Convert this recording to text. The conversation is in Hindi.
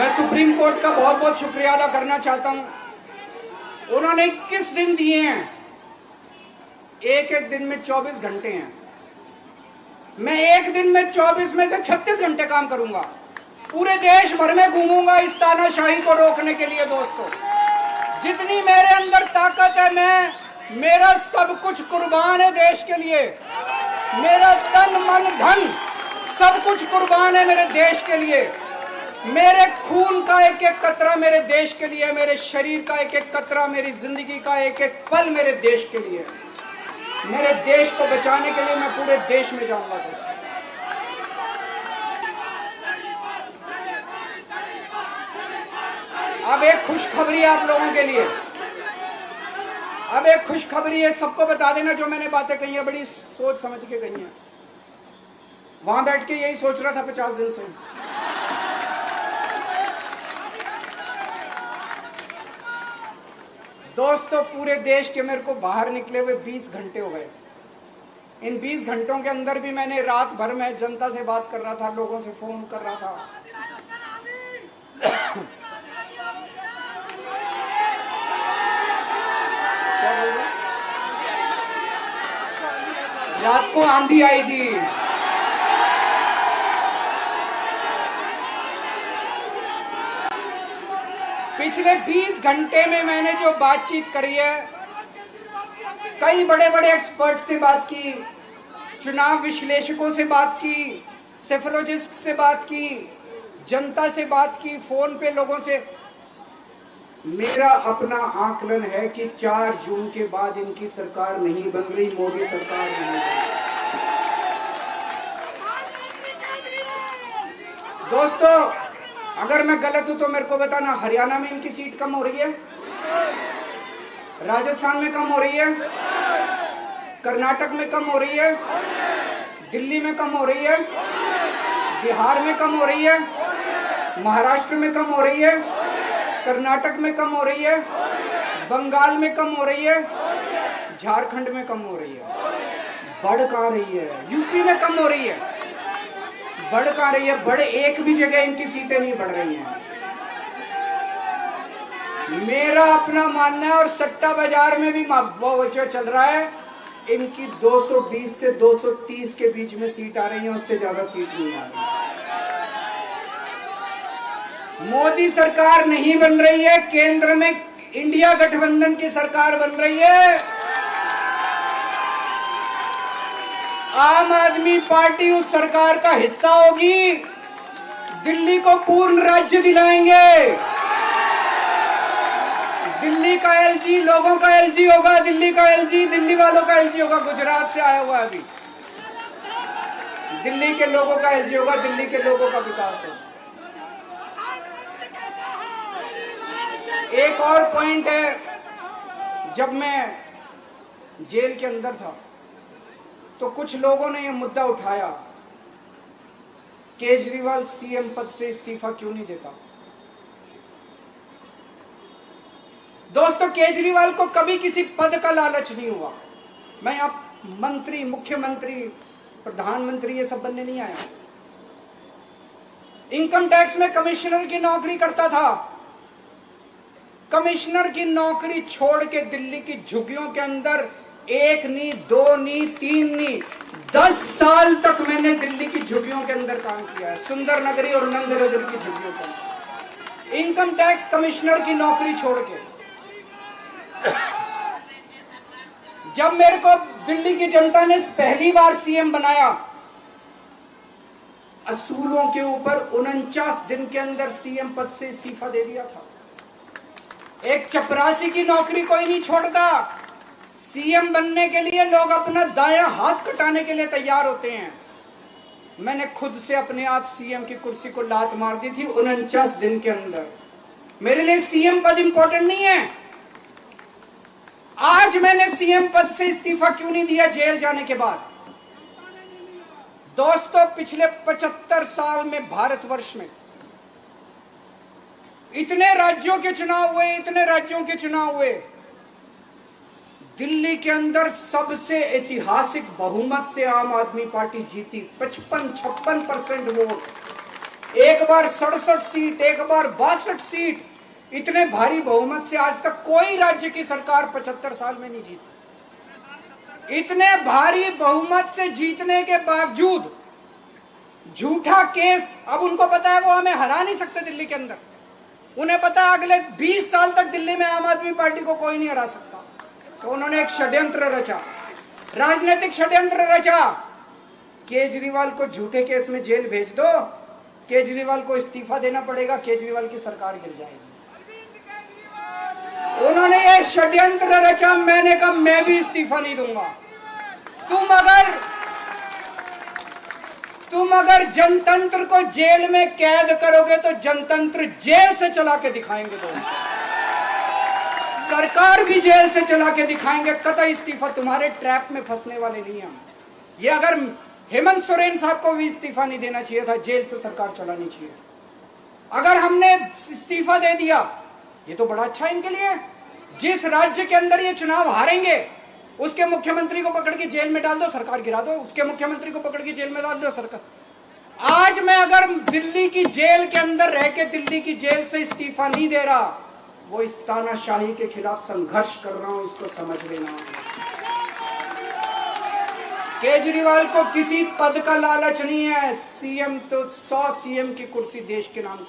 मैं सुप्रीम कोर्ट का बहुत बहुत शुक्रिया अदा करना चाहता हूं। उन्होंने 21 दिन दिए हैं, एक एक दिन में 24 घंटे हैं। मैं एक दिन में 24 में से 36 घंटे काम करूंगा, पूरे देश भर में घूमूंगा इस तानाशाही को रोकने के लिए। दोस्तों, जितनी मेरे अंदर ताकत है, मेरा सब कुछ कुर्बान है देश के लिए। मेरा तन मन धन सब कुछ कुर्बान है मेरे देश के लिए। मेरे खून का एक एक कतरा मेरे देश के लिए, मेरे शरीर का एक एक कतरा, मेरी जिंदगी का एक एक पल मेरे देश के लिए। मेरे देश को बचाने के लिए मैं पूरे देश में जाऊंगा। दोस्तों, अब एक खुशखबरी है आप लोगों के लिए। अब एक खुशखबरी है, सबको बता देना जो मैंने बातें कही है बड़ी सोच समझ के कही है। वहां बैठ के यही सोच रहा था 50 दिन से। दोस्तों, पूरे देश के मेरे को बाहर निकले हुए 20 घंटे हो गए। इन 20 घंटों के अंदर भी मैंने रात भर में जनता से बात कर रहा था, लोगों से फोन कर रहा था। क्या बोल रहे? रात को आंधी आई थी। पिछले 20 घंटे में मैंने जो बातचीत करी है, कई बड़े बड़े एक्सपर्ट से बात की, चुनाव विश्लेषकों से बात की, सेफोलॉजिस्ट से बात की, जनता से बात की, फोन पे लोगों से। मेरा अपना आकलन है कि 4 जून के बाद इनकी सरकार नहीं बन रही, मोदी सरकार नहीं बन रही। दोस्तों, अगर मैं गलत हूं तो मेरे को बताना। हरियाणा में इनकी सीट कम हो रही है, राजस्थान में कम हो रही है, कर्नाटक में कम हो रही है, दिल्ली में कम हो रही है, बिहार में कम हो रही है, महाराष्ट्र में कम हो रही है, कर्नाटक में कम हो रही है, बंगाल में कम हो रही है, झारखंड में कम हो रही है। बढ़ कहां रही है? यूपी में कम हो रही है, बढ़ कहां रही है? बड़े एक भी जगह इनकी सीटें नहीं बढ़ रही हैं। मेरा अपना मानना है, और सट्टा बाजार में भी जो चल रहा है, इनकी 220 से 230 के बीच में सीट आ रही है, उससे ज्यादा सीट नहीं आ रही। मोदी सरकार नहीं बन रही है, केंद्र में इंडिया गठबंधन की सरकार बन रही है। आम आदमी पार्टी उस सरकार का हिस्सा होगी। दिल्ली को पूर्ण राज्य दिलाएंगे। दिल्ली का एलजी लोगों का एलजी होगा, दिल्ली का एलजी दिल्ली वालों का एलजी होगा। गुजरात से आया हुआ है अभी। दिल्ली के लोगों का एलजी होगा, दिल्ली के लोगों का विकास होगा। एक और पॉइंट है, जब मैं जेल के अंदर था तो कुछ लोगों ने यह मुद्दा उठाया, केजरीवाल सीएम पद से इस्तीफा क्यों नहीं देता। दोस्तों, केजरीवाल को कभी किसी पद का लालच नहीं हुआ। मैं आप मंत्री, मुख्यमंत्री, प्रधानमंत्री ये सब बनने नहीं आया। इनकम टैक्स में कमिश्नर की नौकरी करता था। कमिश्नर की नौकरी छोड़ के दिल्ली की झुग्गियों के अंदर 1 नहीं, 2 नहीं, 3 नहीं, 10 साल तक मैंने दिल्ली की झुग्गियों के अंदर काम किया है, सुंदर नगरी और नंद नगर की झुग्गियों के अंदर, इनकम टैक्स कमिश्नर की नौकरी छोड़ के। जब मेरे को दिल्ली की जनता ने पहली बार सीएम बनाया, असूलों के ऊपर 49 दिन के अंदर सीएम पद से इस्तीफा दे दिया था। एक चपरासी की नौकरी कोई नहीं छोड़ता। सीएम बनने के लिए लोग अपना दायां हाथ कटाने के लिए तैयार होते हैं। मैंने खुद से अपने आप सीएम की कुर्सी को लात मार दी थी 49 दिन के अंदर। मेरे लिए सीएम पद इंपॉर्टेंट नहीं है। आज मैंने सीएम पद से इस्तीफा क्यों नहीं दिया जेल जाने के बाद? दोस्तों, पिछले 75 साल में भारतवर्ष में इतने राज्यों के चुनाव हुए, इतने राज्यों के चुनाव हुए, दिल्ली के अंदर सबसे ऐतिहासिक बहुमत से आम आदमी पार्टी जीती। 55-56% वोट एक बार 67 सीट, एक बार 62 सीट, इतने भारी बहुमत से आज तक कोई राज्य की सरकार 75 साल में नहीं जीती। इतने भारी बहुमत से जीतने के बावजूद झूठा केस, अब उनको पता है वो हमें हरा नहीं सकते दिल्ली के अंदर। उन्हें पता है अगले 20 साल तक दिल्ली में आम आदमी पार्टी को कोई नहीं हरा सकता। तो उन्होंने एक षड्यंत्र रचा, राजनीतिक षड्यंत्र रचा। केजरीवाल को झूठे केस में जेल भेज दो, केजरीवाल को इस्तीफा देना पड़ेगा, केजरीवाल की सरकार गिर जाएगी। उन्होंने ये षड्यंत्र रचा। मैंने कहा मैं भी इस्तीफा नहीं दूंगा। तुम अगर जनतंत्र को जेल में कैद करोगे तो जनतंत्र जेल से चला के दिखाएंगे। सरकार भी जेल से चला के दिखाएंगे। कतई इस्तीफा, तुम्हारे ट्रैप में फंसने वाले नहीं हम। ये अगर हेमंत सोरेन साहब को भी इस्तीफा नहीं देना चाहिए था, जेल से सरकार चलानी चाहिए। अगर हमने इस्तीफा दे दिया, ये तो बड़ा अच्छा इनके लिए। जिस राज्य के अंदर ये चुनाव हारेंगे उसके मुख्यमंत्री को पकड़ के जेल में डाल दो, सरकार गिरा दो। उसके मुख्यमंत्री को पकड़ के जेल में डाल दो, सरकार। आज मैं अगर दिल्ली की जेल के अंदर रह के दिल्ली की जेल से इस्तीफा नहीं दे रहा, वो इस तानाशाही के खिलाफ संघर्ष कर रहा हूं, इसको समझ लेना। केजरीवाल को किसी पद का लालच नहीं है। सीएम तो 100 सीएम की कुर्सी देश के नाम को